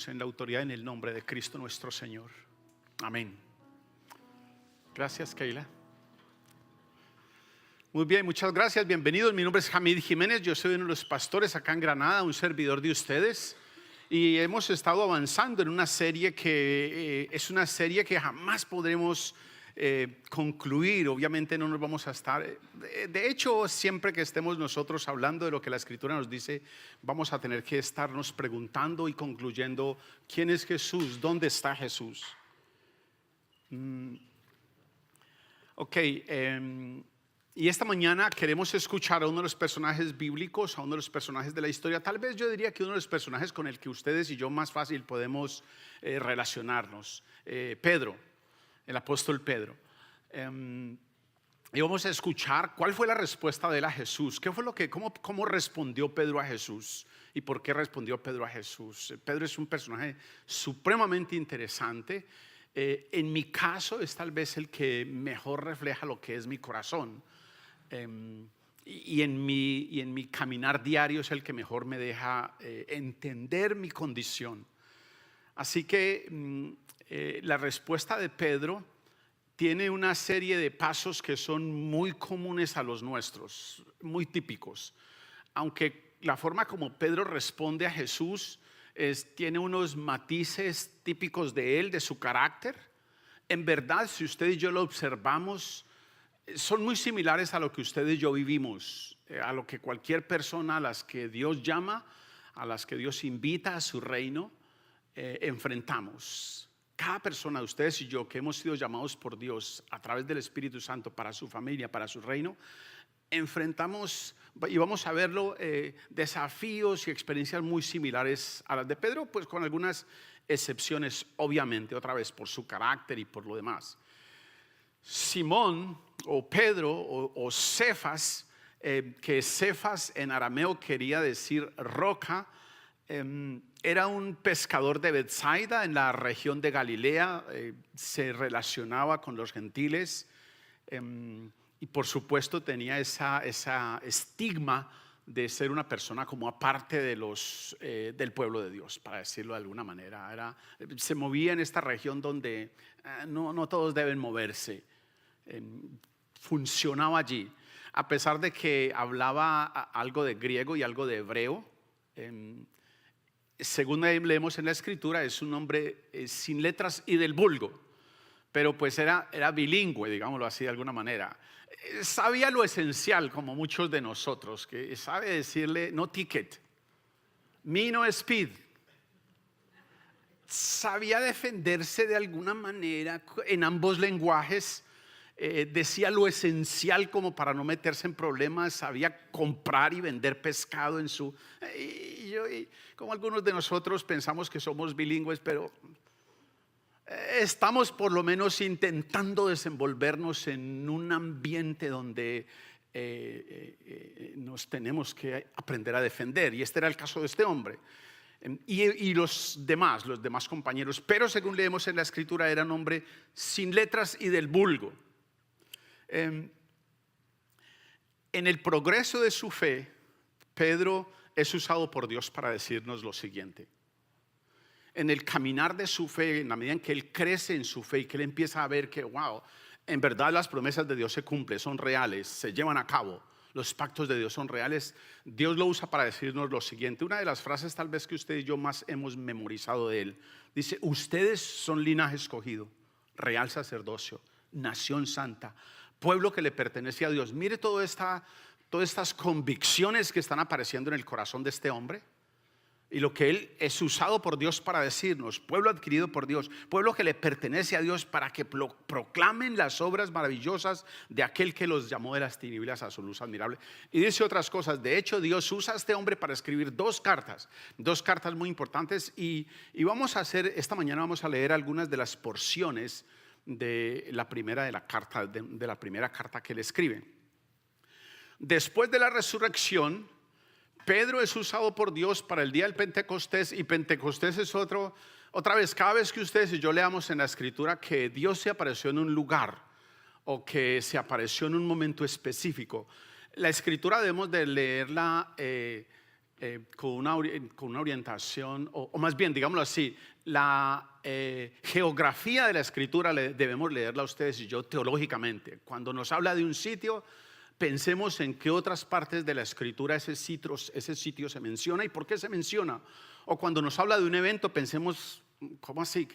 En la autoridad, en el nombre de Cristo nuestro Señor. Amén. Gracias, Keila. Muy bien, muchas gracias, bienvenidos. Mi nombre es Hamid Jiménez, yo soy uno de los pastores acá en Granada, un servidor de ustedes. Y hemos estado avanzando en una serie que es una serie que jamás podremos concluir. Obviamente no nos vamos a estar, de hecho siempre que estemos nosotros hablando de lo que la Escritura nos dice, vamos a tener que estarnos preguntando y concluyendo quién es Jesús, dónde está Jesús. Y esta mañana queremos escuchar a uno de los personajes bíblicos, a uno de los personajes de la historia. Tal vez yo diría que uno de los personajes con el que ustedes y yo más fácil podemos relacionarnos, Pedro, el apóstol Pedro. Y vamos a escuchar cuál fue la respuesta de él a Jesús. ¿Qué fue cómo respondió Pedro a Jesús? ¿Y por qué respondió Pedro a Jesús? Pedro es un personaje supremamente interesante. En mi caso es tal vez el que mejor refleja lo que es mi corazón. Y en mi caminar diario es el que mejor me deja entender mi condición. Así que la respuesta de Pedro tiene una serie de pasos que son muy comunes a los nuestros, muy típicos. Aunque la forma como Pedro responde a Jesús tiene unos matices típicos de él, de su carácter. En verdad, si usted y yo lo observamos, son muy similares a lo que usted y yo vivimos, a lo que cualquier persona a las que Dios llama, a las que Dios invita a su reino, enfrentamos. Cada persona, ustedes y yo, que hemos sido llamados por Dios a través del Espíritu Santo para su familia, para su reino, enfrentamos, y vamos a verlo, desafíos y experiencias muy similares a las de Pedro, pues con algunas excepciones, obviamente, otra vez por su carácter y por lo demás. Simón o Pedro o Cefas, que Cefas en arameo quería decir roca, era un pescador de Betsaida en la región de Galilea, se relacionaba con los gentiles y por supuesto tenía esa estigma de ser una persona como aparte de del pueblo de Dios, para decirlo de alguna manera. Se movía en esta región donde no todos deben moverse. Funcionaba allí, a pesar de que hablaba algo de griego y algo de hebreo. Según leemos en la Escritura, es un hombre sin letras y del vulgo, pero pues era bilingüe, digámoslo así de alguna manera. Sabía lo esencial, como muchos de nosotros, que sabe decirle no ticket, me no speed. Sabía defenderse de alguna manera en ambos lenguajes. Decía lo esencial como para no meterse en problemas. Sabía comprar y vender pescado y como algunos de nosotros pensamos que somos bilingües, pero estamos por lo menos intentando desenvolvernos en un ambiente donde nos tenemos que aprender a defender, y este era el caso de este hombre. Y los demás compañeros, pero según leemos en la Escritura, era un hombre sin letras y del vulgo. En el progreso de su fe, Pedro es usado por Dios para decirnos lo siguiente. En el caminar de su fe, en la medida en que él crece en su fe y que él empieza a ver que, wow, en verdad las promesas de Dios se cumplen, son reales, se llevan a cabo, los pactos de Dios son reales, Dios lo usa para decirnos lo siguiente. Una de las frases tal vez que usted y yo más hemos memorizado de él, dice: ustedes son linaje escogido, real sacerdocio, nación santa, pueblo que le pertenece a Dios. Mire todas estas convicciones que están apareciendo en el corazón de este hombre y lo que él es usado por Dios para decirnos: pueblo adquirido por Dios, pueblo que le pertenece a Dios, para que proclamen las obras maravillosas de aquel que los llamó de las tinieblas a su luz admirable. Y dice otras cosas. De hecho, Dios usa a este hombre para escribir dos cartas muy importantes, y esta mañana vamos a leer algunas de las porciones de la primera carta que él escribe. Después de la resurrección, Pedro es usado por Dios para el día del Pentecostés, y Pentecostés es otra vez, cada vez que ustedes y yo leamos en la Escritura que Dios se apareció en un lugar o que se apareció en un momento específico, la Escritura debemos de leerla con una orientación, o más bien, digámoslo así, la geografía de la escritura debemos leerla ustedes y yo teológicamente. Cuando nos habla de un sitio, pensemos en qué otras partes de la escritura ese sitio se menciona y por qué se menciona. O cuando nos habla de un evento, pensemos, ¿cómo así?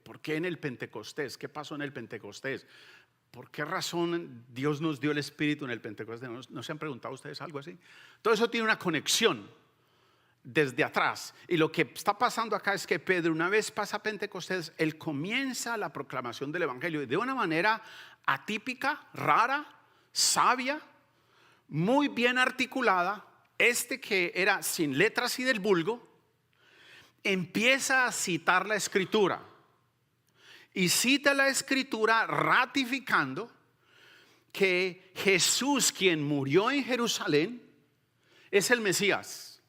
¿Por qué en el Pentecostés? ¿Qué pasó en el Pentecostés? ¿Por qué razón Dios nos dio el Espíritu en el Pentecostés? ¿No se han preguntado ustedes algo así? Todo eso tiene una conexión desde atrás. Y lo que está pasando acá es que Pedro, una vez pasa Pentecostés, él comienza la proclamación del Evangelio de una manera atípica, rara, sabia, muy bien articulada. Que era sin letras y del vulgo, empieza a citar la Escritura. Y cita la Escritura ratificando que Jesús, quien murió en Jerusalén, es el Mesías,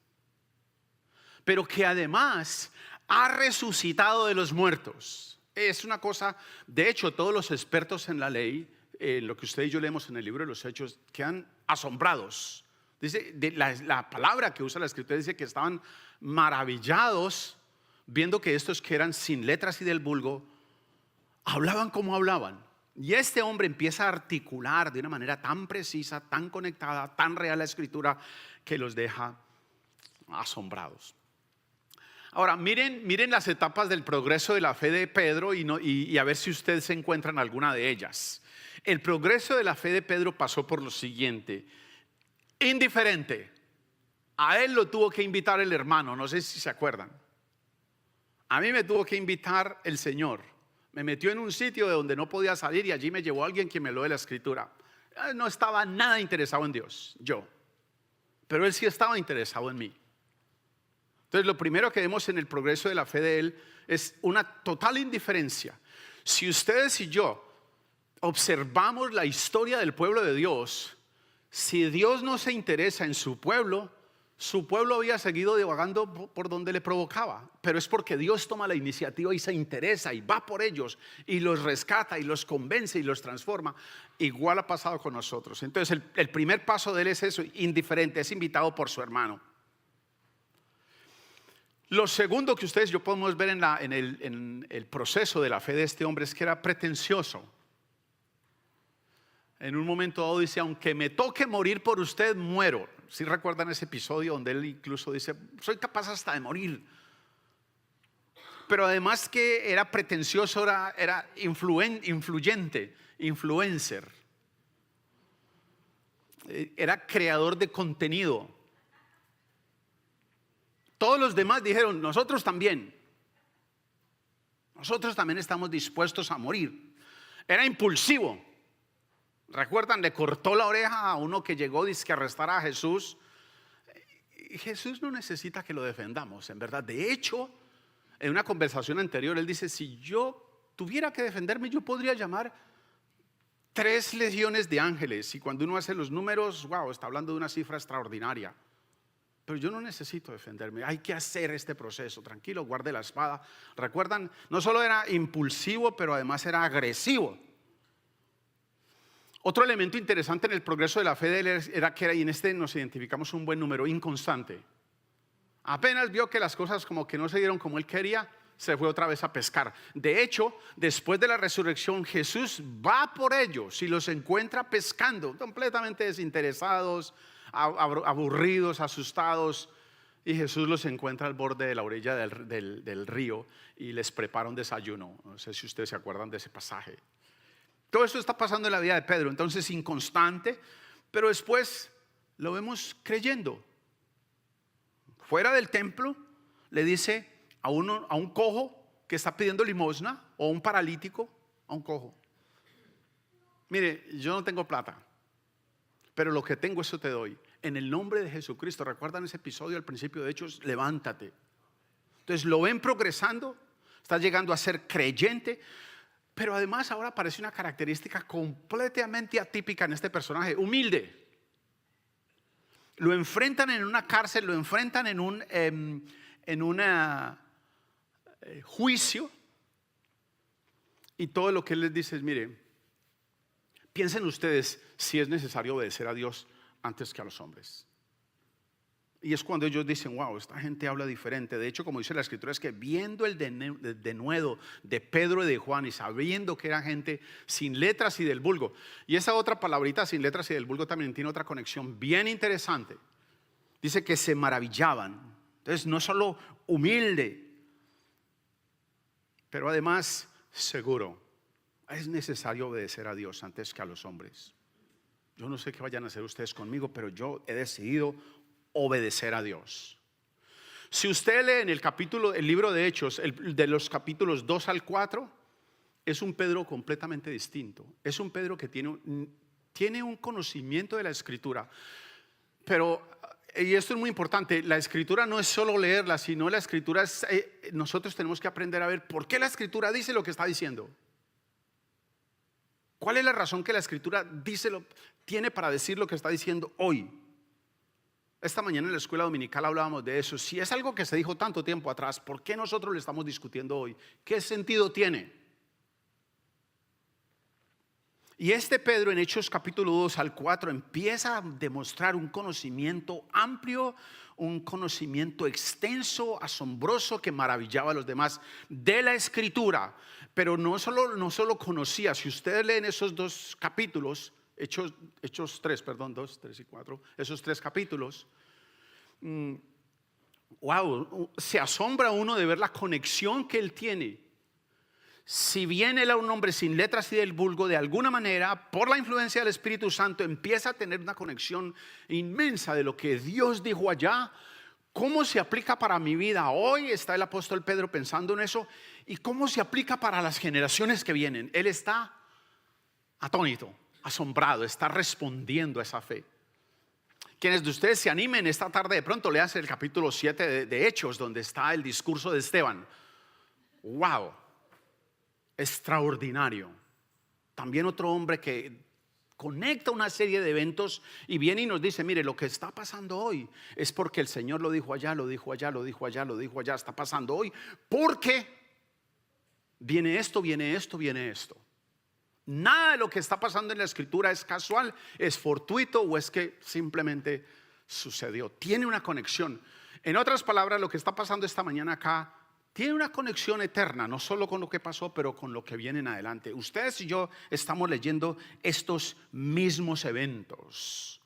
pero que además ha resucitado de los muertos. Es una cosa, de hecho, todos los expertos en la ley, lo que usted y yo leemos en el libro de los Hechos, quedan asombrados. Dice, la palabra que usa la Escritura dice que estaban maravillados viendo que estos que eran sin letras y del vulgo hablaban como hablaban. Y este hombre empieza a articular de una manera tan precisa, tan conectada, tan real la Escritura, que los deja asombrados. Ahora, miren las etapas del progreso de la fe de Pedro y a ver si ustedes se encuentran alguna de ellas. El progreso de la fe de Pedro pasó por lo siguiente: indiferente. A él lo tuvo que invitar el hermano, no sé si se acuerdan. A mí me tuvo que invitar el Señor. Me metió en un sitio de donde no podía salir y allí me llevó alguien que me lo de la Escritura. No estaba nada interesado en Dios, yo. Pero él sí estaba interesado en mí. Entonces lo primero que vemos en el progreso de la fe de él es una total indiferencia. Si ustedes y yo observamos la historia del pueblo de Dios, si Dios no se interesa en su pueblo había seguido divagando por donde le provocaba. Pero es porque Dios toma la iniciativa y se interesa y va por ellos y los rescata y los convence y los transforma. Igual ha pasado con nosotros. Entonces el primer paso de él es eso: indiferente, es invitado por su hermano. Lo segundo que ustedes y yo podemos ver en el proceso de la fe de este hombre es que era pretencioso. En un momento dado dice: aunque me toque morir por usted, muero. ¿Sí recuerdan ese episodio donde él incluso dice: soy capaz hasta de morir? Pero además que era pretencioso, era influyente, influencer. Era creador de contenido. Todos los demás dijeron: nosotros también estamos dispuestos a morir. Era impulsivo. ¿Recuerdan? Le cortó la oreja a uno que llegó a arrestar a Jesús. Jesús no necesita que lo defendamos, en verdad. De hecho, en una conversación anterior, él dice: si yo tuviera que defenderme, yo podría llamar 3 legiones de ángeles. Y cuando uno hace los números, wow, está hablando de una cifra extraordinaria. Pero yo no necesito defenderme. Hay que hacer este proceso. Tranquilo, guarde la espada. ¿Recuerdan? No solo era impulsivo, pero además era agresivo. Otro elemento interesante en el progreso de la fe de él era que, y en este nos identificamos un buen número, inconstante. Apenas vio que las cosas como que no se dieron como él quería, se fue otra vez a pescar. De hecho, después de la resurrección, Jesús va por ellos y los encuentra pescando, completamente desinteresados, aburridos, asustados. Y Jesús los encuentra al borde de la orilla del río y les prepara un desayuno. No sé si ustedes se acuerdan de ese pasaje. Todo esto está pasando en la vida de Pedro. Entonces, inconstante, pero después lo vemos creyendo. Fuera del templo le dice a un cojo que está pidiendo limosna, o un paralítico, a un cojo: mire, yo no tengo plata, pero lo que tengo, eso te doy. En el nombre de Jesucristo. ¿Recuerdan ese episodio al principio de Hechos? Levántate. Entonces lo ven progresando, está llegando a ser creyente. Pero además ahora aparece una característica completamente atípica en este personaje: humilde. Lo enfrentan en una cárcel, lo enfrentan en un juicio, y todo lo que él les dice es: mire, piensen ustedes si es necesario obedecer a Dios antes que a los hombres. Y es cuando ellos dicen, wow, esta gente habla diferente. De hecho, como dice la escritura, es que viendo el denuedo de Pedro y de Juan y sabiendo que eran gente sin letras y del vulgo. Y esa otra palabrita, sin letras y del vulgo, también tiene otra conexión bien interesante. Dice que se maravillaban. Entonces, no solo humilde, pero además seguro. Es necesario obedecer a Dios antes que a los hombres. Yo no sé qué vayan a hacer ustedes conmigo, pero yo he decidido obedecer a Dios. Si usted lee en el libro de Hechos, de los capítulos 2 al 4, es un Pedro completamente distinto. Es un Pedro que tiene un conocimiento de la escritura. Pero, y esto es muy importante, la escritura no es solo leerla, sino la escritura es, nosotros tenemos que aprender a ver por qué la escritura dice lo que está diciendo. ¿Cuál es la razón que la escritura tiene para decir lo que está diciendo hoy? Esta mañana en la escuela dominical hablábamos de eso. Si es algo que se dijo tanto tiempo atrás, ¿por qué nosotros lo estamos discutiendo hoy? ¿Qué sentido tiene? Y este Pedro en Hechos capítulo 2 al 4 empieza a demostrar un conocimiento amplio, un conocimiento extenso, asombroso, que maravillaba a los demás de la escritura. Pero no solo conocía. Si ustedes leen esos dos capítulos, Hechos 3, perdón, 2, 3 y 4, esos 3 capítulos, wow, se asombra uno de ver la conexión que él tiene. Si bien él era un hombre sin letras y del vulgo, de alguna manera, por la influencia del Espíritu Santo, empieza a tener una conexión inmensa de lo que Dios dijo allá. ¿Cómo se aplica para mi vida hoy? Está el apóstol Pedro pensando en eso. ¿Y cómo se aplica para las generaciones que vienen? Él está atónito, asombrado, está respondiendo a esa fe. Quienes de ustedes se animen esta tarde, de pronto lean el capítulo 7 de Hechos, donde está el discurso de Esteban. Wow, extraordinario. También otro hombre que conecta una serie de eventos y viene y nos dice, mire, lo que está pasando hoy es porque el Señor lo dijo allá, lo dijo allá, lo dijo allá, lo dijo allá. Está pasando hoy porque viene esto, viene esto, viene esto. Nada de lo que está pasando en la escritura es casual, es fortuito o es que simplemente sucedió. Tiene una conexión. En otras palabras, lo que está pasando esta mañana acá tiene una conexión eterna, no solo con lo que pasó, pero con lo que viene en adelante. Ustedes y yo estamos leyendo estos mismos eventos.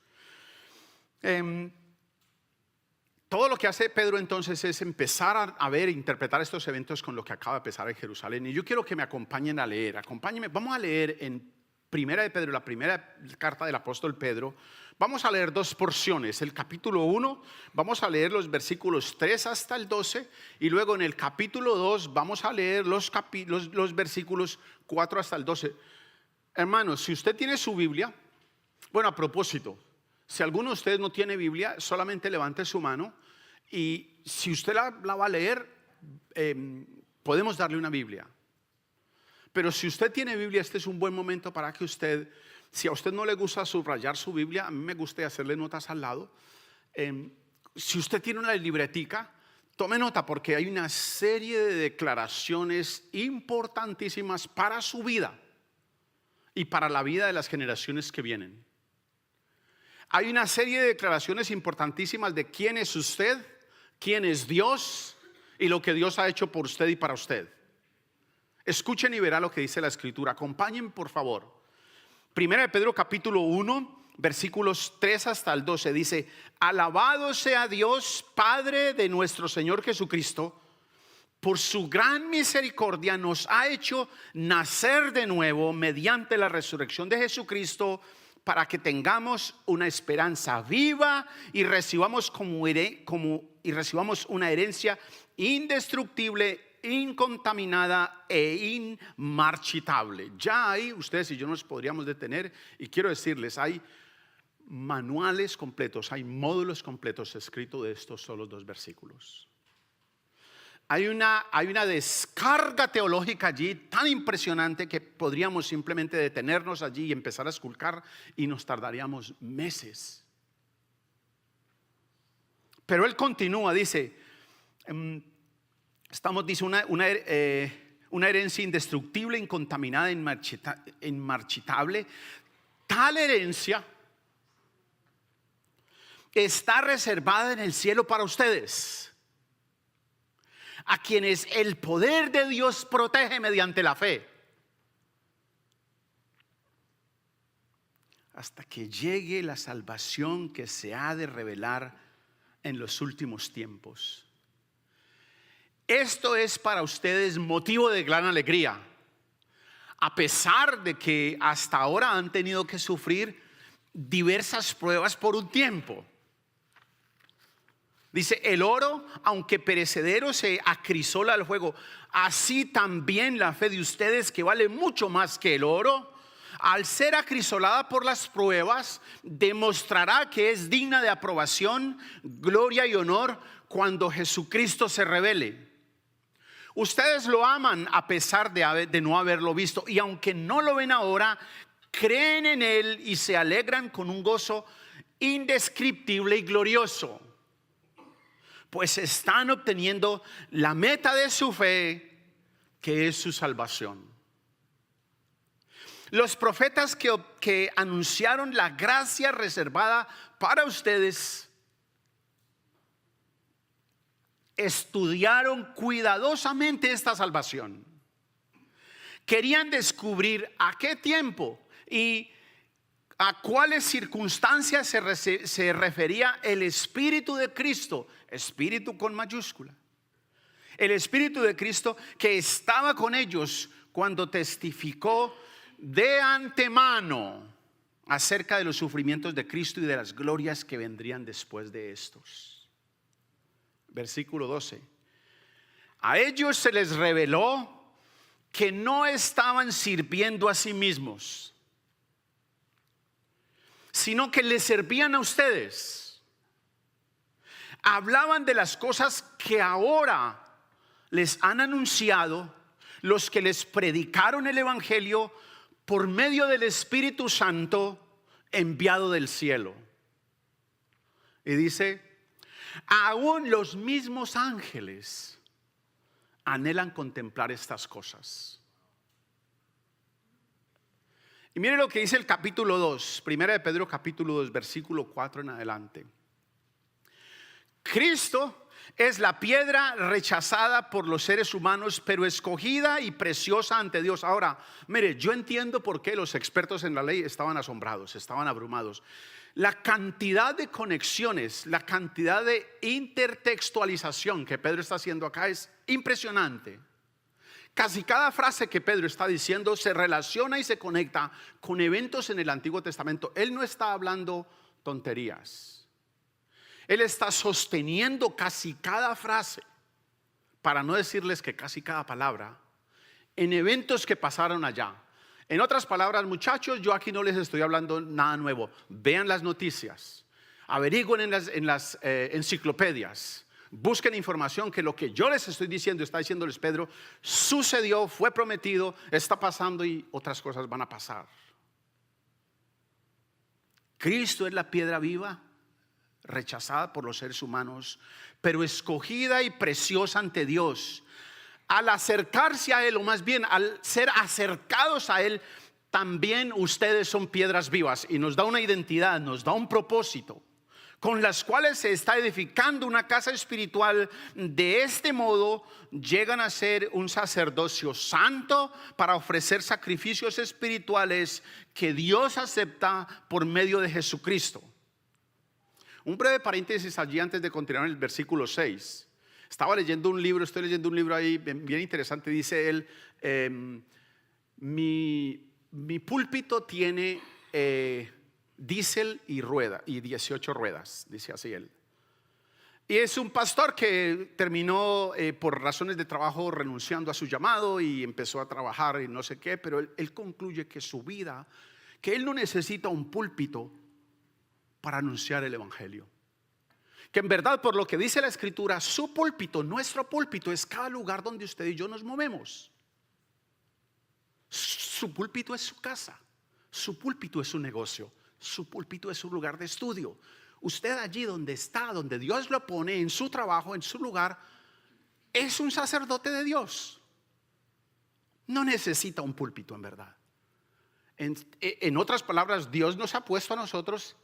Todo lo que hace Pedro entonces es empezar a ver e interpretar estos eventos con lo que acaba de pasar en Jerusalén. Y yo quiero que me acompañen a leer. Acompáñenme, vamos a leer en Primera de Pedro, la primera carta del apóstol Pedro. Vamos a leer 2 porciones. El capítulo 1, vamos a leer los versículos 3 hasta el 12. Y luego en el capítulo 2 vamos a leer los versículos 4 hasta el 12. Hermanos, si usted tiene su Biblia, bueno, a propósito, si alguno de ustedes no tiene Biblia, solamente levante su mano. Y si usted la va a leer, podemos darle una Biblia. Pero si usted tiene Biblia, este es un buen momento para que usted, si a usted no le gusta subrayar su Biblia, a mí me gusta hacerle notas al lado. Si usted tiene una libretica, tome nota porque hay una serie de declaraciones importantísimas para su vida y para la vida de las generaciones que vienen. Hay una serie de declaraciones importantísimas de quién es usted, quién es Dios y lo que Dios ha hecho por usted y para usted. Escuchen y verán lo que dice la escritura. Acompáñenme por favor. Primera de Pedro capítulo 1, versículos 3 hasta el 12 dice: alabado sea Dios, Padre de nuestro Señor Jesucristo, por su gran misericordia nos ha hecho nacer de nuevo mediante la resurrección de Jesucristo, para que tengamos una esperanza viva y recibamos una herencia indestructible, incontaminada e inmarchitable. Ya ahí ustedes y yo nos podríamos detener y quiero decirles, hay manuales completos, hay módulos completos escritos de estos solos 2 versículos. Hay una descarga teológica allí tan impresionante que podríamos simplemente detenernos allí y empezar a esculcar y nos tardaríamos meses. Pero él continúa, dice, dice una herencia indestructible, incontaminada, inmarchitable. Tal herencia está reservada en el cielo para ustedes, a quienes el poder de Dios protege mediante la fe, hasta que llegue la salvación que se ha de revelar en los últimos tiempos. Esto es para ustedes motivo de gran alegría, a pesar de que hasta ahora han tenido que sufrir diversas pruebas por un tiempo. Dice: el oro, aunque perecedero, se acrisola al fuego. Así también la fe de ustedes, que vale mucho más que el oro, al ser acrisolada por las pruebas, demostrará que es digna de aprobación, gloria y honor cuando Jesucristo se revele. Ustedes lo aman a pesar de no haberlo visto, y aunque no lo ven ahora, creen en Él y se alegran con un gozo indescriptible y glorioso, pues están obteniendo la meta de su fe, que es su salvación. Los profetas que anunciaron la gracia reservada para ustedes estudiaron cuidadosamente esta salvación. Querían descubrir a qué tiempo y a cuáles circunstancias se refería el Espíritu de Cristo, Espíritu con mayúscula. El Espíritu de Cristo que estaba con ellos cuando testificó de antemano acerca de los sufrimientos de Cristo y de las glorias que vendrían después de estos. Versículo 12. A ellos se les reveló que no estaban sirviendo a sí mismos, sino que les servían a ustedes. Hablaban de las cosas que ahora les han anunciado los que les predicaron el evangelio por medio del Espíritu Santo enviado del cielo. Y dice: aún los mismos ángeles anhelan contemplar estas cosas. Y mire lo que dice el capítulo 2, primera de Pedro capítulo 2, versículo 4 en adelante. Cristo es la piedra rechazada por los seres humanos, pero escogida y preciosa ante Dios. Ahora, mire, yo entiendo por qué los expertos en la ley estaban asombrados, estaban abrumados. La cantidad de conexiones, la cantidad de intertextualización que Pedro está haciendo acá es impresionante. Casi cada frase que Pedro está diciendo se relaciona y se conecta con eventos en el Antiguo Testamento. Él no está hablando tonterías. Él está sosteniendo casi cada frase, para no decirles que casi cada palabra, en eventos que pasaron allá. En otras palabras, muchachos, yo aquí no les estoy hablando nada nuevo. Vean las noticias, averigüen en las enciclopedias, busquen información, que lo que yo les estoy diciendo, está diciéndoles Pedro, sucedió, fue prometido, está pasando y otras cosas van a pasar. Cristo es la piedra viva, rechazada por los seres humanos, pero escogida y preciosa ante Dios. Al acercarse a Él, o más bien al ser acercados a Él, también ustedes son piedras vivas, y nos da una identidad, nos da un propósito, con las cuales se está edificando una casa espiritual. De este modo llegan a ser un sacerdocio santo para ofrecer sacrificios espirituales que Dios acepta por medio de Jesucristo. Un breve paréntesis allí antes de continuar en el versículo 6. Estoy leyendo un libro ahí bien interesante. Dice él: mi púlpito tiene diésel y 18 ruedas, dice así él. Y es un pastor que terminó por razones de trabajo renunciando a su llamado y empezó a trabajar y no sé qué, pero él concluye que su vida, que él no necesita un púlpito para anunciar el evangelio. Que en verdad, por lo que dice la escritura, su púlpito, nuestro púlpito, es cada lugar donde usted y yo nos movemos. Su púlpito es su casa, su púlpito es su negocio, su púlpito es su lugar de estudio. Usted allí donde está, donde Dios lo pone, en su trabajo, en su lugar, es un sacerdote de Dios. No necesita un púlpito, en verdad. En otras palabras, Dios nos ha puesto a nosotros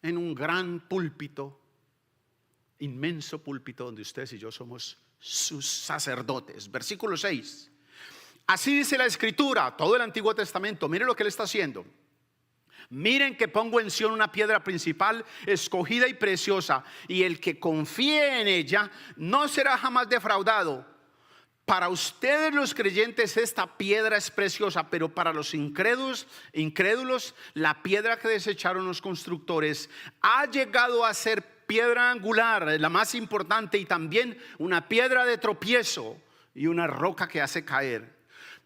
en un gran púlpito, inmenso púlpito donde ustedes y yo somos sus sacerdotes. Versículo 6. Así dice la Escritura, todo el Antiguo Testamento. Mire lo que él está haciendo. Miren que pongo en Sión una piedra principal, escogida y preciosa, y el que confíe en ella no será jamás defraudado. Para ustedes los creyentes esta piedra es preciosa, pero para los incrédulos la piedra que desecharon los constructores ha llegado a ser piedra angular, la más importante, y también una piedra de tropiezo y una roca que hace caer.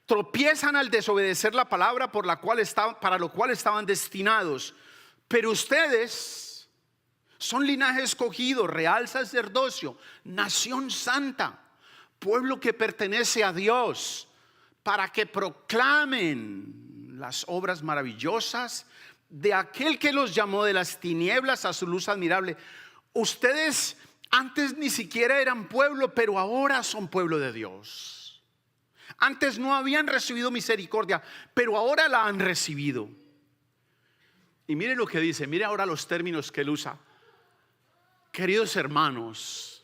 Tropiezan al desobedecer la palabra para lo cual estaban destinados. Pero ustedes son linaje escogido, real sacerdocio, nación santa, pueblo que pertenece a Dios, para que proclamen las obras maravillosas de aquel que los llamó de las tinieblas a su luz admirable. Ustedes antes ni siquiera eran pueblo, pero ahora son pueblo de Dios. Antes no habían recibido misericordia, pero ahora la han recibido. Y mire lo que dice, mire ahora los términos que él usa. Queridos hermanos,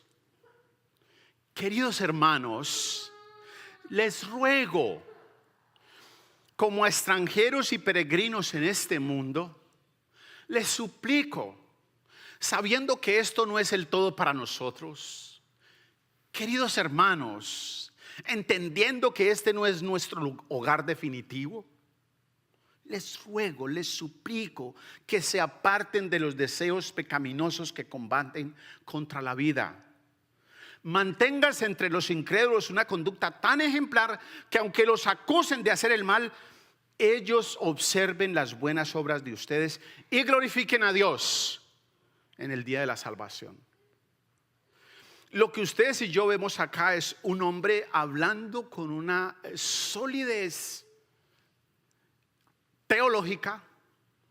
les ruego, como a extranjeros y peregrinos en este mundo, les suplico, sabiendo que esto no es el todo para nosotros, queridos hermanos, entendiendo que este no es nuestro hogar definitivo, les ruego, les suplico que se aparten de los deseos pecaminosos que combaten contra la vida. Manténganse entre los incrédulos una conducta tan ejemplar que aunque los acusen de hacer el mal, ellos observen las buenas obras de ustedes y glorifiquen a Dios en el día de la salvación. Lo que ustedes y yo vemos acá es un hombre hablando con una solidez teológica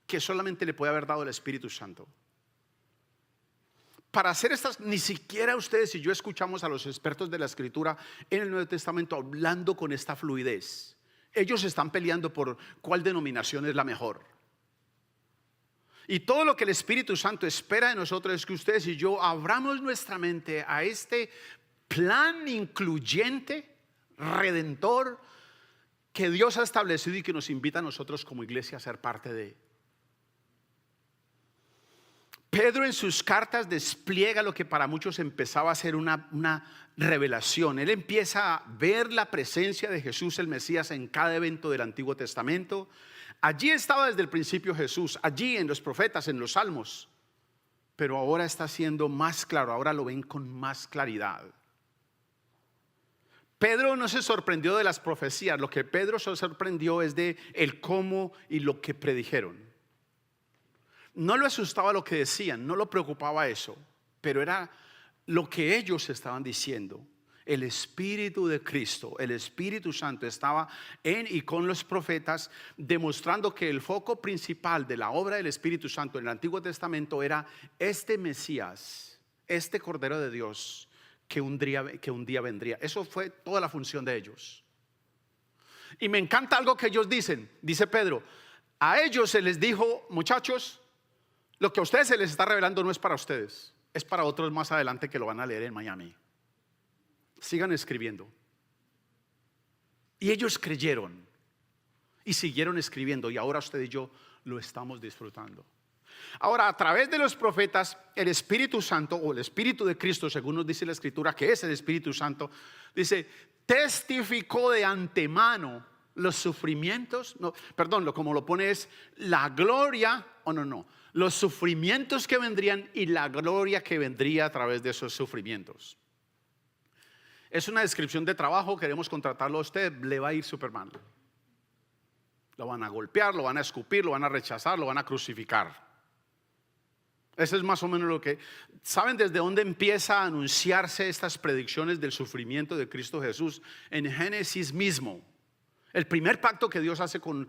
que solamente le puede haber dado el Espíritu Santo. Para hacer estas, ni siquiera ustedes y yo escuchamos a los expertos de la Escritura en el Nuevo Testamento hablando con esta fluidez. Ellos están peleando por cuál denominación es la mejor. Y todo lo que el Espíritu Santo espera de nosotros es que ustedes y yo abramos nuestra mente a este plan incluyente, redentor, que Dios ha establecido y que nos invita a nosotros como iglesia a ser parte de. Pedro en sus cartas despliega lo que para muchos empezaba a ser una revelación. Él empieza a ver la presencia de Jesús el Mesías en cada evento del Antiguo Testamento. Allí estaba desde el principio Jesús, allí en los profetas, en los salmos, pero ahora está siendo más claro, ahora lo ven con más claridad. Pedro no se sorprendió de las profecías, lo que Pedro se sorprendió es de el cómo y lo que predijeron. No lo asustaba lo que decían, no lo preocupaba eso, pero era lo que ellos estaban diciendo. El Espíritu de Cristo, el Espíritu Santo estaba en y con los profetas, demostrando que el foco principal de la obra del Espíritu Santo en el Antiguo Testamento era este Mesías, este Cordero de Dios que un día vendría. Eso fue toda la función de ellos. Y me encanta algo que ellos dicen, dice Pedro, a ellos se les dijo: muchachos, lo que a ustedes se les está revelando no es para ustedes, es para otros más adelante que lo van a leer en Miami. Sigan escribiendo. Y ellos creyeron y siguieron escribiendo, y ahora usted y yo lo estamos disfrutando. Ahora, a través de los profetas, el Espíritu Santo, o el Espíritu de Cristo, según nos dice la Escritura, que es el Espíritu Santo, dice, testificó de antemano los sufrimientos, como lo pone es la gloria, los sufrimientos que vendrían y la gloria que vendría a través de esos sufrimientos. Es una descripción de trabajo, queremos contratarlo a usted, le va a ir súper mal. Lo van a golpear, lo van a escupir, lo van a rechazar, lo van a crucificar. Eso es más o menos lo que. ¿Saben desde dónde empieza a anunciarse estas predicciones del sufrimiento de Cristo Jesús? En Génesis mismo. El primer pacto que Dios hace con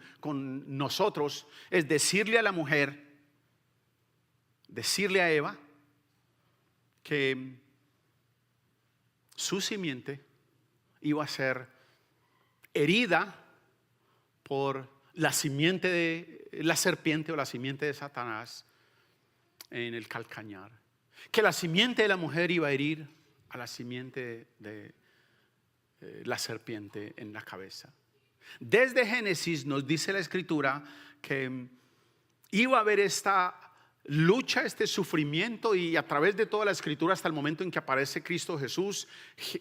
nosotros es decirle a la mujer, decirle a Eva, que su simiente iba a ser herida por la simiente de la serpiente o la simiente de Satanás. en el calcañar, que la simiente de la mujer iba a herir a la simiente de la serpiente en la cabeza. Desde Génesis nos dice la Escritura que iba a haber esta lucha, este sufrimiento, y a través de toda la Escritura hasta el momento en que aparece Cristo Jesús,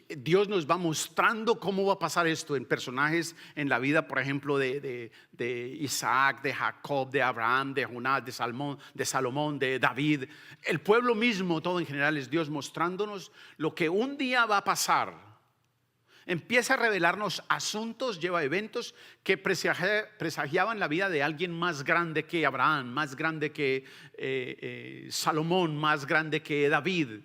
Dios nos va mostrando cómo va a pasar esto en personajes en la vida, por ejemplo, de Isaac, de Jacob, de Abraham, de Jonás, de Salomón, de David. El pueblo mismo, todo en general, es Dios mostrándonos lo que un día va a pasar. Empieza a revelarnos asuntos, lleva eventos que presagiaban la vida de alguien más grande que Abraham, más grande que Salomón, más grande que David,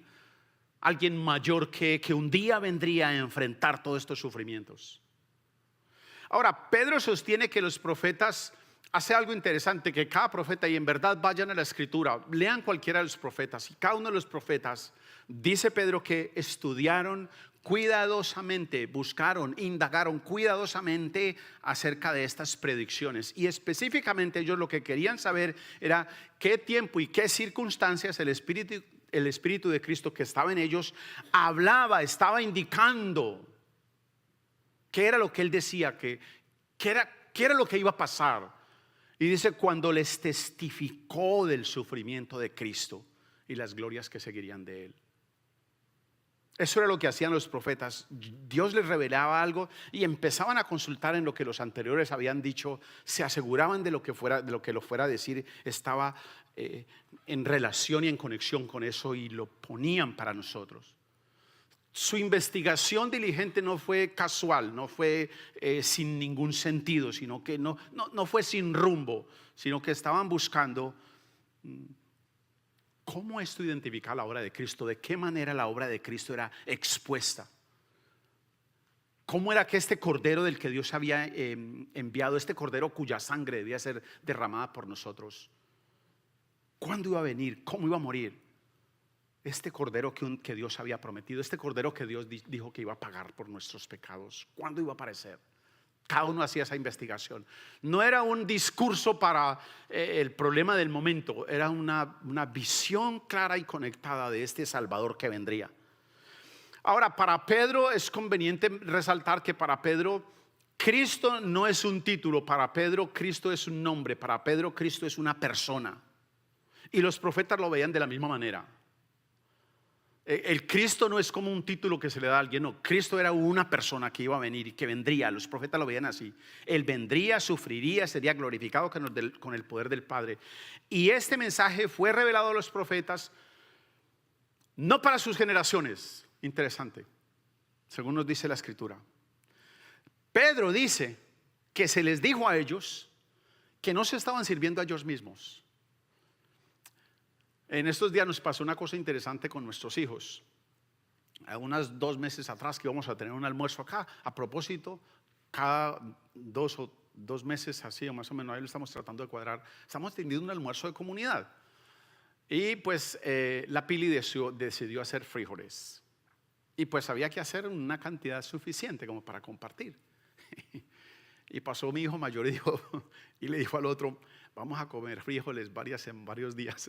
alguien mayor que un día vendría a enfrentar todos estos sufrimientos. Ahora, Pedro sostiene que los profetas, hace algo interesante, que cada profeta, y en verdad vayan a la Escritura, lean cualquiera de los profetas, y cada uno de los profetas, dice Pedro, que estudiaron cuidadosamente, buscaron, indagaron cuidadosamente acerca de estas predicciones, y específicamente ellos lo que querían saber era qué tiempo y qué circunstancias el Espíritu de Cristo que estaba en ellos hablaba, estaba indicando qué era lo que él decía, qué era lo que iba a pasar. Y dice, cuando les testificó del sufrimiento de Cristo y las glorias que seguirían de él. Eso era lo que hacían los profetas. Dios les revelaba algo y empezaban a consultar en lo que los anteriores habían dicho, se aseguraban de lo que lo fuera a decir estaba en relación y en conexión con eso, y lo ponían para nosotros. Su investigación diligente no fue casual, no fue sin ningún sentido, sino que no fue sin rumbo, sino que estaban buscando cómo esto identificaba la obra de Cristo, de qué manera la obra de Cristo era expuesta. ¿Cómo era que este cordero del que Dios había enviado, este cordero cuya sangre debía ser derramada por nosotros, cuándo iba a venir, cómo iba a morir? Este cordero que Dios había prometido, este cordero que Dios dijo que iba a pagar por nuestros pecados, ¿cuándo iba a aparecer? Cada uno hacía esa investigación. No era un discurso para el problema del momento, era una visión clara y conectada de este Salvador que vendría. Ahora, para Pedro es conveniente resaltar que para Pedro Cristo no es un título, para Pedro Cristo es un nombre, para Pedro Cristo es una persona. Y los profetas lo veían de la misma manera. El Cristo no es como un título que se le da a alguien, no, Cristo era una persona que iba a venir y que vendría. Los profetas lo veían así. Él vendría, sufriría, sería glorificado con el poder del Padre. Y este mensaje fue revelado a los profetas no para sus generaciones. Interesante, según nos dice la Escritura. Pedro dice que se les dijo a ellos que no se estaban sirviendo a ellos mismos. En estos días nos pasó una cosa interesante con nuestros hijos. Unos 2 meses atrás que íbamos a tener un almuerzo acá. A propósito, cada 2 meses así o más o menos, ahí lo estamos tratando de cuadrar. Estamos teniendo un almuerzo de comunidad. Y pues la Pili decidió hacer frijoles. Y pues había que hacer una cantidad suficiente como para compartir. Y pasó mi hijo mayor y le dijo al otro, vamos a comer frijoles en varios días.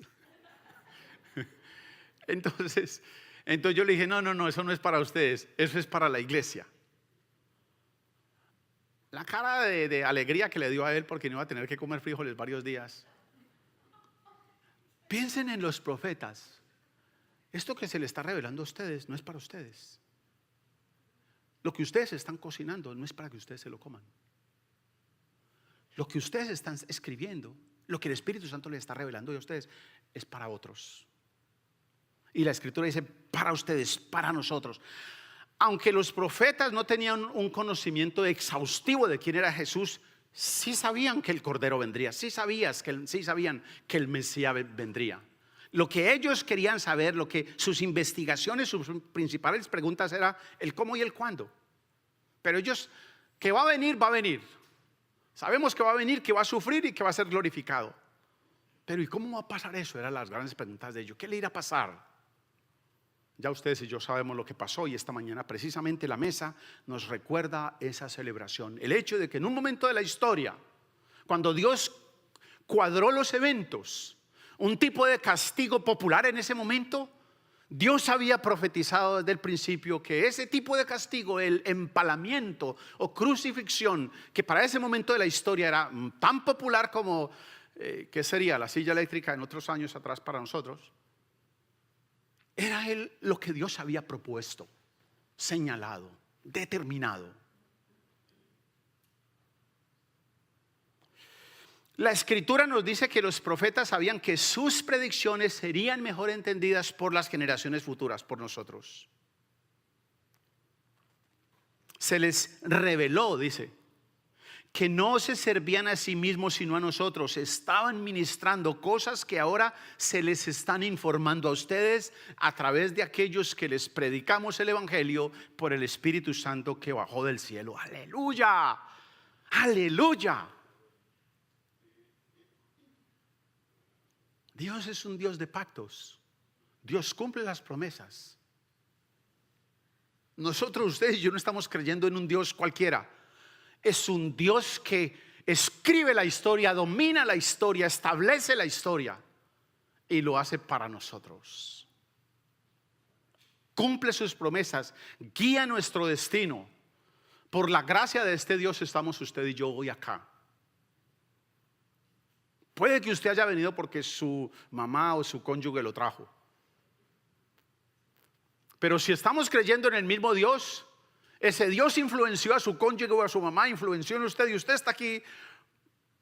Entonces yo le dije, no, eso no es para ustedes, eso es para la iglesia. La cara de alegría que le dio a él porque no iba a tener que comer frijoles varios días. Piensen en los profetas. Esto que se le está revelando a ustedes no es para ustedes. Lo que ustedes están cocinando no es para que ustedes se lo coman. Lo que ustedes están escribiendo, lo que el Espíritu Santo les está revelando a ustedes, es para otros. Y la Escritura dice para ustedes, para nosotros. Aunque los profetas no tenían un conocimiento exhaustivo de quién era Jesús, sí sabían que el Cordero vendría, sí sabían que el Mesías vendría. Lo que ellos querían saber, lo que sus investigaciones, sus principales preguntas era el cómo y el cuándo. Pero ellos, que va a venir, va a venir. Sabemos que va a venir, que va a sufrir y que va a ser glorificado. Pero ¿y cómo va a pasar eso? Eran las grandes preguntas de ellos. ¿Qué le irá a pasar? Ya ustedes y yo sabemos lo que pasó, y esta mañana precisamente la mesa nos recuerda esa celebración. El hecho de que en un momento de la historia, cuando Dios cuadró los eventos, un tipo de castigo popular en ese momento. Dios había profetizado desde el principio que ese tipo de castigo, el empalamiento o crucifixión, que para ese momento de la historia era tan popular como, ¿qué sería? La silla eléctrica en otros años atrás para nosotros. Era lo que Dios había propuesto, señalado, determinado. La escritura nos dice que los profetas sabían que sus predicciones serían mejor entendidas por las generaciones futuras, por nosotros. Se les reveló, dice, que no se servían a sí mismos sino a nosotros. Estaban ministrando cosas que ahora se les están informando a ustedes a través de aquellos que les predicamos el evangelio por el Espíritu Santo que bajó del cielo. Aleluya, aleluya. Dios es un Dios de pactos. Dios cumple las promesas. Nosotros, ustedes y yo no estamos creyendo en un Dios cualquiera. Es un Dios que escribe la historia, domina la historia, establece la historia y lo hace para nosotros. Cumple sus promesas, guía nuestro destino. Por la gracia de este Dios estamos usted y yo hoy acá. Puede que usted haya venido porque su mamá o su cónyuge lo trajo. Pero si estamos creyendo en el mismo Dios, ese Dios influenció a su cónyuge o a su mamá, influenció en usted y usted está aquí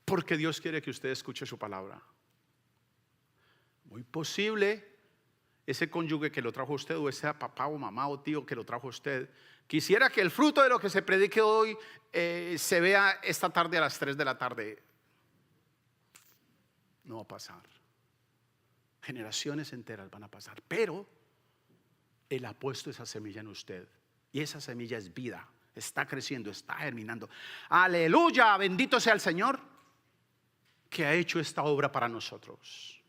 porque Dios quiere que usted escuche su palabra. Muy posible ese cónyuge que lo trajo a usted o ese papá o mamá o tío que lo trajo a usted quisiera que el fruto de lo que se predique hoy se vea esta tarde a las 3 de la tarde. No va a pasar. Generaciones enteras van a pasar, pero Él ha puesto esa semilla en usted y esa semilla es vida, está creciendo, está germinando. Aleluya, bendito sea el Señor que ha hecho esta obra para nosotros.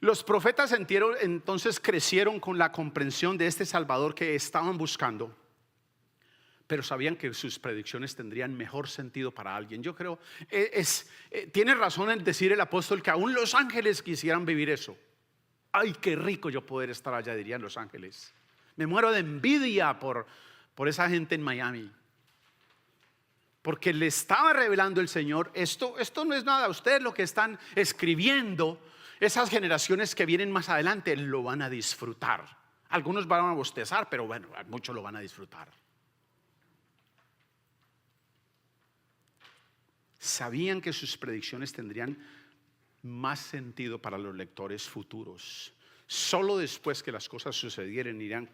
Los profetas entonces crecieron con la comprensión de este Salvador que estaban buscando, pero sabían que sus predicciones tendrían mejor sentido para alguien. Yo creo, tiene razón en decir el apóstol que aún los ángeles quisieran vivir eso. Ay, qué rico yo poder estar allá, dirían los ángeles. Me muero de envidia por esa gente en Miami. Porque le estaba revelando el Señor, esto no es nada, ustedes lo que están escribiendo, esas generaciones que vienen más adelante lo van a disfrutar. Algunos van a bostezar, pero bueno, muchos lo van a disfrutar. Sabían que sus predicciones tendrían más sentido para los lectores futuros. Solo después que las cosas sucedieran irán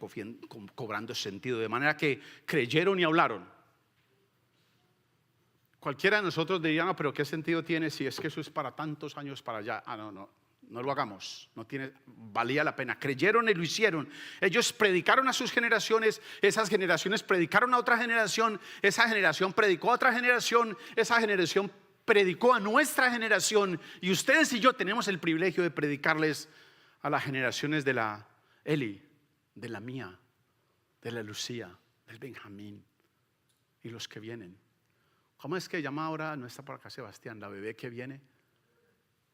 cobrando sentido, de manera que creyeron y hablaron. Cualquiera de nosotros diría, no, pero ¿qué sentido tiene si es que eso es para tantos años para allá? No lo hagamos, valía la pena. Creyeron y lo hicieron. Ellos predicaron a sus generaciones, esas generaciones predicaron a otra generación, esa generación predicó a otra generación, esa generación predicó a nuestra generación, y ustedes y yo tenemos el privilegio de predicarles a las generaciones de la Eli, de la mía, de la Lucía, del Benjamín y los que vienen. ¿Cómo es que llama ahora? No está por acá Sebastián, la bebé que viene,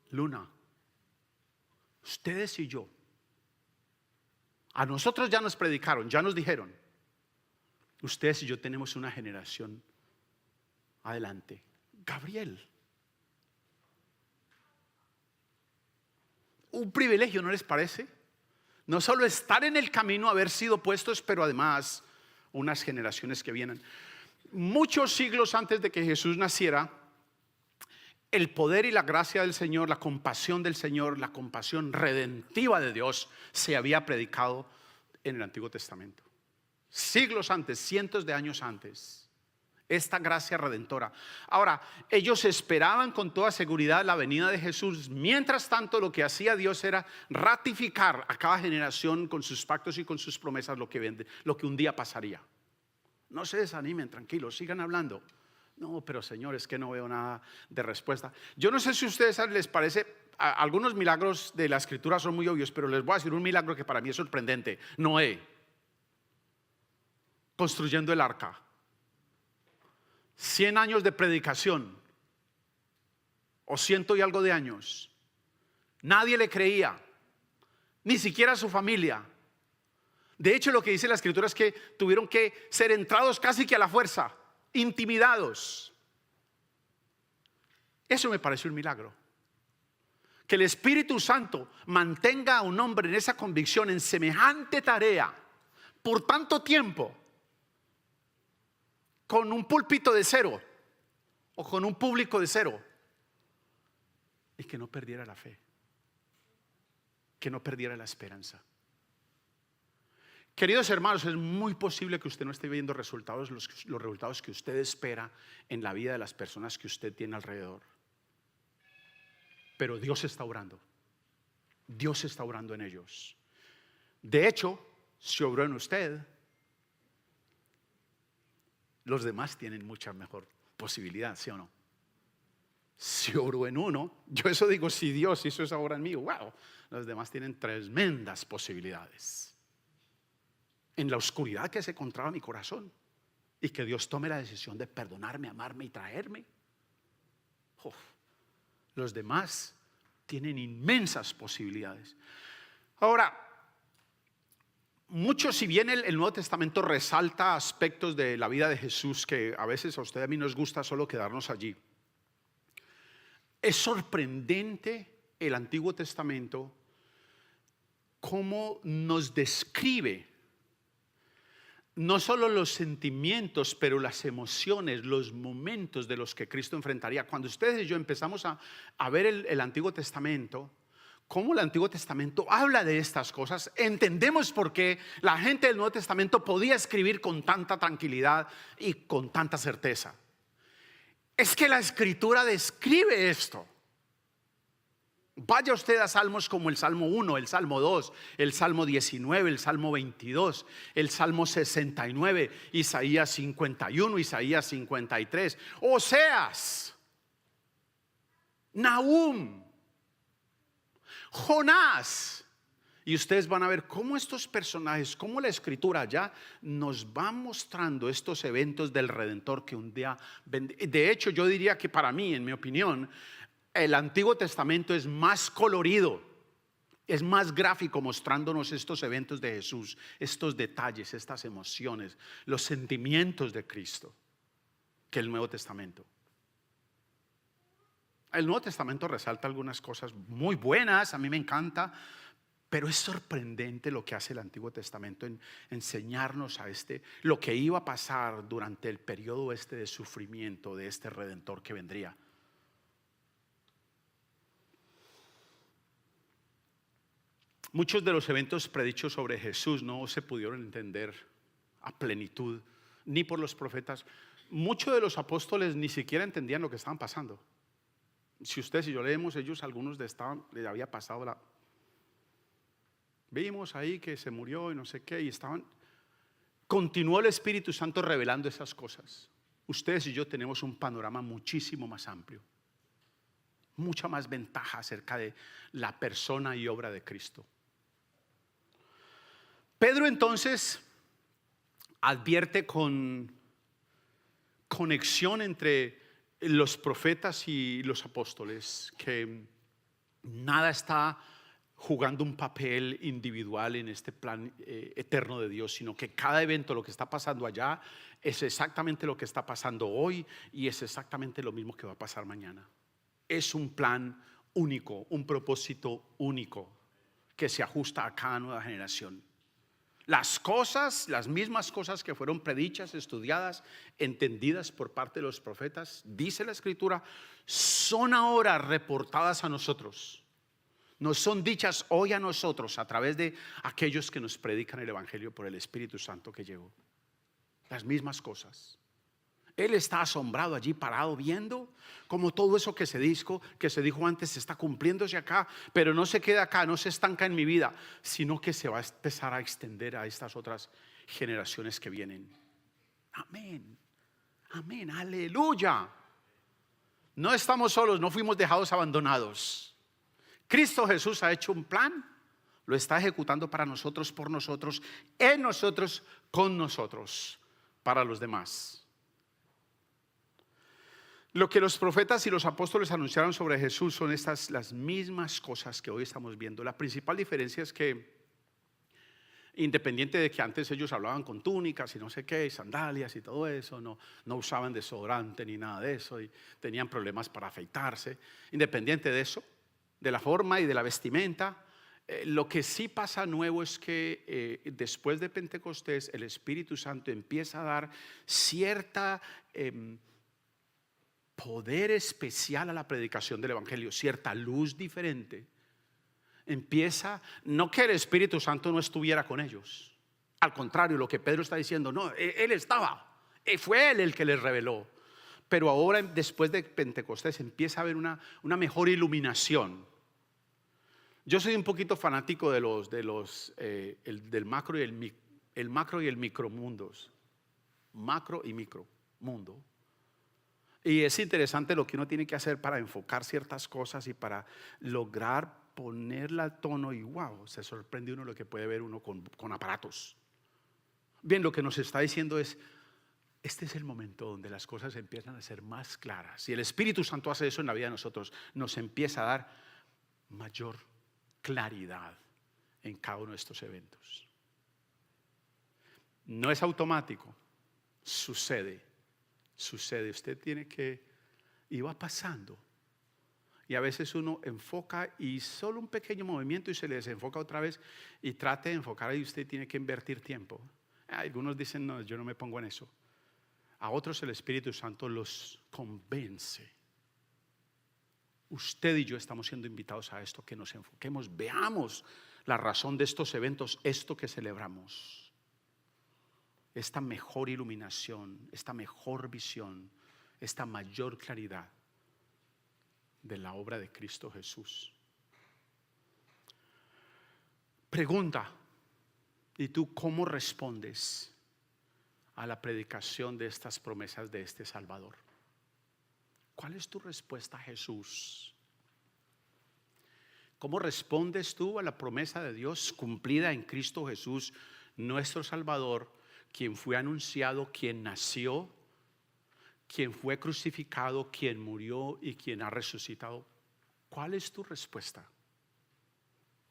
Luna. Ustedes y yo, a nosotros ya nos predicaron, ya nos dijeron. Ustedes y yo tenemos una generación adelante. Gabriel, un privilegio, ¿no les parece? No solo estar en el camino, haber sido puestos, pero además unas generaciones que vienen. Muchos siglos antes de que Jesús naciera, el poder y la gracia del Señor, la compasión del Señor, la compasión redentiva de Dios se había predicado en el Antiguo Testamento. Siglos antes, cientos de años antes, esta gracia redentora. Ahora, ellos esperaban con toda seguridad la venida de Jesús. Mientras tanto, lo que hacía Dios era ratificar a cada generación con sus pactos y con sus promesas lo que un día pasaría. No se desanimen, tranquilos, sigan hablando. No, pero Señor, es que no veo nada de respuesta. Yo no sé si a ustedes les parece, algunos milagros de la Escritura son muy obvios, pero les voy a decir un milagro que para mí es sorprendente. Noé, construyendo el arca. 100 años de predicación, o 100 y algo de años, Nadie le creía, ni siquiera su familia. De hecho, lo que dice la Escritura es que tuvieron que ser entrados casi que a la fuerza, intimidados. Eso me parece un milagro. Que el Espíritu Santo mantenga a un hombre en esa convicción, en semejante tarea, por tanto tiempo, con un púlpito de cero o con un público de cero, y que no perdiera la fe, que no perdiera la esperanza. Queridos hermanos, es muy posible que usted no esté viendo los resultados que usted espera en la vida de las personas que usted tiene alrededor. Pero Dios está obrando. Dios está obrando en ellos. De hecho, si obró en usted, los demás tienen mucha mejor posibilidad, ¿sí o no? Si obró en uno, yo eso digo, si Dios hizo esa obra en mí, wow, los demás tienen tremendas posibilidades. En la oscuridad que se encontraba mi corazón, y que Dios tome la decisión de perdonarme, amarme y traerme, los demás tienen inmensas posibilidades. Ahora, mucho, si bien el Nuevo Testamento resalta aspectos de la vida de Jesús que a veces a usted y a mí nos gusta solo quedarnos allí, es sorprendente el Antiguo Testamento cómo nos describe no solo los sentimientos, pero las emociones, los momentos de los que Cristo enfrentaría. Cuando ustedes y yo empezamos a ver el Antiguo Testamento, cómo el Antiguo Testamento habla de estas cosas, entendemos por qué la gente del Nuevo Testamento podía escribir con tanta tranquilidad y con tanta certeza. Es que la Escritura describe esto. Vaya usted a salmos como el Salmo 1, el Salmo 2, el Salmo 19, el Salmo 22, el Salmo 69, Isaías 51, Isaías 53, Oseas, Nahum, Jonás. Y ustedes van a ver cómo estos personajes, cómo la Escritura ya nos va mostrando estos eventos del Redentor que un día vendrá. De hecho, yo diría que para mí, en mi opinión, el Antiguo Testamento es más colorido, es más gráfico, mostrándonos estos eventos de Jesús, estos detalles, estas emociones, los sentimientos de Cristo, que el Nuevo Testamento. El Nuevo Testamento resalta algunas cosas muy buenas, a mí me encanta, pero es sorprendente lo que hace el Antiguo Testamento en enseñarnos lo que iba a pasar durante el periodo de sufrimiento de este Redentor que vendría. Muchos de los eventos predichos sobre Jesús no se pudieron entender a plenitud, ni por los profetas. Muchos de los apóstoles ni siquiera entendían lo que estaban pasando. Si ustedes y yo leemos, ellos, algunos les había pasado vimos ahí que se murió y no sé qué, y continuó el Espíritu Santo revelando esas cosas. Ustedes y yo tenemos un panorama muchísimo más amplio, mucha más ventaja acerca de la persona y obra de Cristo. Pedro entonces advierte con conexión entre los profetas y los apóstoles que nada está jugando un papel individual en este plan eterno de Dios, sino que cada evento, lo que está pasando allá, es exactamente lo que está pasando hoy y es exactamente lo mismo que va a pasar mañana. Es un plan único, un propósito único que se ajusta a cada nueva generación. Las mismas cosas que fueron predichas, estudiadas, entendidas por parte de los profetas, dice la Escritura, son ahora reportadas a nosotros. Nos son dichas hoy a nosotros a través de aquellos que nos predican el Evangelio por el Espíritu Santo que llegó. Las mismas cosas. Él está asombrado allí parado viendo cómo todo eso que se dijo antes está cumpliéndose acá, pero no se queda acá, no se estanca en mi vida, sino que se va a empezar a extender a estas otras generaciones que vienen. Amén, amén, aleluya. No estamos solos, no fuimos dejados abandonados. Cristo Jesús ha hecho un plan, lo está ejecutando para nosotros, por nosotros, en nosotros, con nosotros, para los demás. Lo que los profetas y los apóstoles anunciaron sobre Jesús son las mismas cosas que hoy estamos viendo. La principal diferencia es que, independiente de que antes ellos hablaban con túnicas y no sé qué, y sandalias y todo eso, no usaban desodorante ni nada de eso, y tenían problemas para afeitarse. Independiente de eso, de la forma y de la vestimenta, lo que sí pasa nuevo es que después de Pentecostés el Espíritu Santo empieza a dar cierta poder especial a la predicación del Evangelio, cierta luz diferente. Empieza, no que el Espíritu Santo no estuviera con ellos, al contrario, lo que Pedro está diciendo, no, él estaba, fue él el que les reveló. Pero ahora, después de Pentecostés, empieza a haber una mejor iluminación. Yo soy un poquito fanático del macro y el macro y el micromundos, macro y micromundo. Y es interesante lo que uno tiene que hacer para enfocar ciertas cosas y para lograr ponerla al tono, y wow, se sorprende uno lo que puede ver uno con aparatos. Bien, lo que nos está diciendo es, este es el momento donde las cosas empiezan a ser más claras. Si el Espíritu Santo hace eso en la vida de nosotros, nos empieza a dar mayor claridad en cada uno de estos eventos. No es automático, sucede. Usted tiene que, y va pasando. Y a veces uno enfoca y solo un pequeño movimiento y se le desenfoca otra vez y trate de enfocar y usted tiene que invertir tiempo. Algunos dicen, no, yo no me pongo en eso. A otros el Espíritu Santo los convence. Usted y yo estamos siendo invitados a esto, que nos enfoquemos, veamos la razón de estos eventos, esto que celebramos. Esta mejor iluminación, esta mejor visión, esta mayor claridad de la obra de Cristo Jesús. Pregunta, ¿y tú cómo respondes a la predicación de estas promesas de este Salvador? ¿Cuál es tu respuesta a Jesús? ¿Cómo respondes tú a la promesa de Dios cumplida en Cristo Jesús, nuestro Salvador, quien fue anunciado, quien nació, quien fue crucificado, quien murió y quien ha resucitado? ¿Cuál es tu respuesta?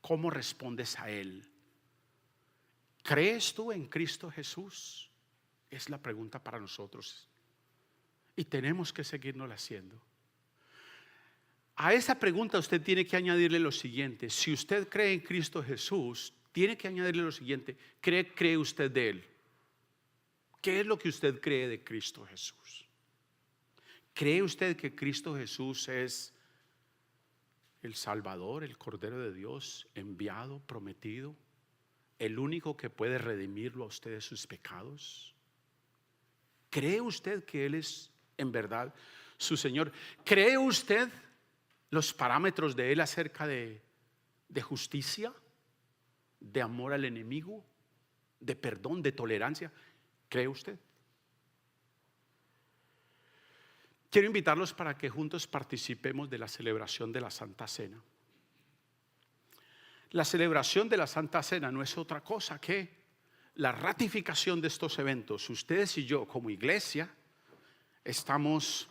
¿Cómo respondes a Él? ¿Crees tú en Cristo Jesús? Es la pregunta para nosotros. Y tenemos que seguirnos haciendo. A esa pregunta usted tiene que añadirle lo siguiente. Si usted cree en Cristo Jesús, tiene que añadirle lo siguiente. ¿Qué cree usted de Él? ¿Qué es lo que usted cree de Cristo Jesús? ¿Cree usted que Cristo Jesús es el Salvador, el Cordero de Dios, enviado, prometido, el único que puede redimirlo a usted de sus pecados? ¿Cree usted que Él es en verdad su Señor? ¿Cree usted los parámetros de Él acerca de justicia, de amor al enemigo, de perdón, de tolerancia? ¿Cree usted? Quiero invitarlos para que juntos participemos de la celebración de la Santa Cena. La celebración de la Santa Cena no es otra cosa que la ratificación de estos eventos. Ustedes y yo como iglesia estamos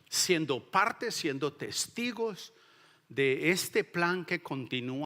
siendo parte, siendo testigos de este plan que continúa